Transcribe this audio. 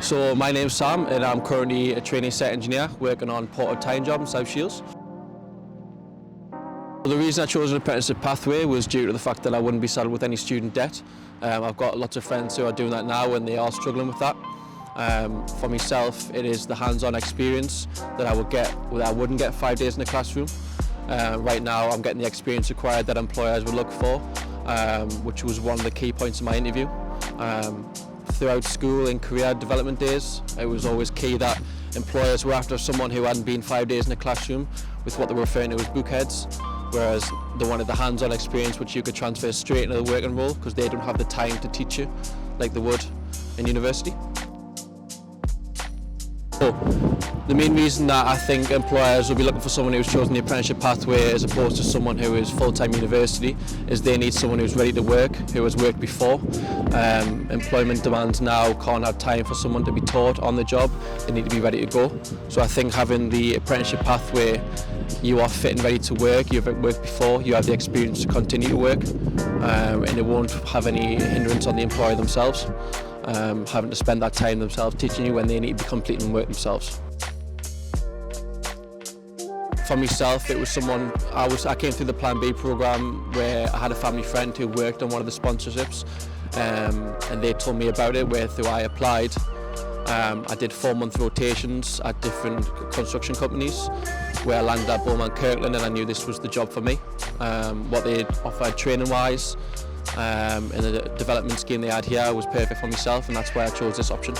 So my name's Sam and I'm currently a trainee site engineer working on Port of Tyne job in South Shields. The reason I chose an apprenticeship pathway was due to the fact that I wouldn't be saddled with any student debt. I've got lots of friends who are doing that now and they are struggling with that. For myself, it is the hands-on experience that I would get that I wouldn't get 5 days in the classroom. Right now I'm getting the experience required that employers would look for, which was one of the key points of my interview. Throughout school and career development days, it was always key that employers were after someone who hadn't been 5 days in the classroom with what they were referring to as bookheads, whereas they wanted the hands-on experience which you could transfer straight into the working role because they don't have the time to teach you like they would in university. So, the main reason that I think employers will be looking for someone who's chosen the apprenticeship pathway as opposed to someone who is full-time university is they need someone who's ready to work, who has worked before. Employment demands now can't have time for someone to be taught on the job, they need to be ready to go. So I think having the apprenticeship pathway, you are fit and ready to work, you've worked before, you have the experience to continue to work, and it won't have any hindrance on the employer themselves. Having to spend that time themselves teaching you when they need to be completing work themselves. For myself, it was someone, I came through the Plan B programme where I had a family friend who worked on one of the sponsorships, and they told me about it, where through I applied. I did 4-month rotations at different construction companies where I landed at Bowmer and Kirkland, and I knew this was the job for me. What they offered training wise and the development scheme they had here was perfect for myself, and that's why I chose this option.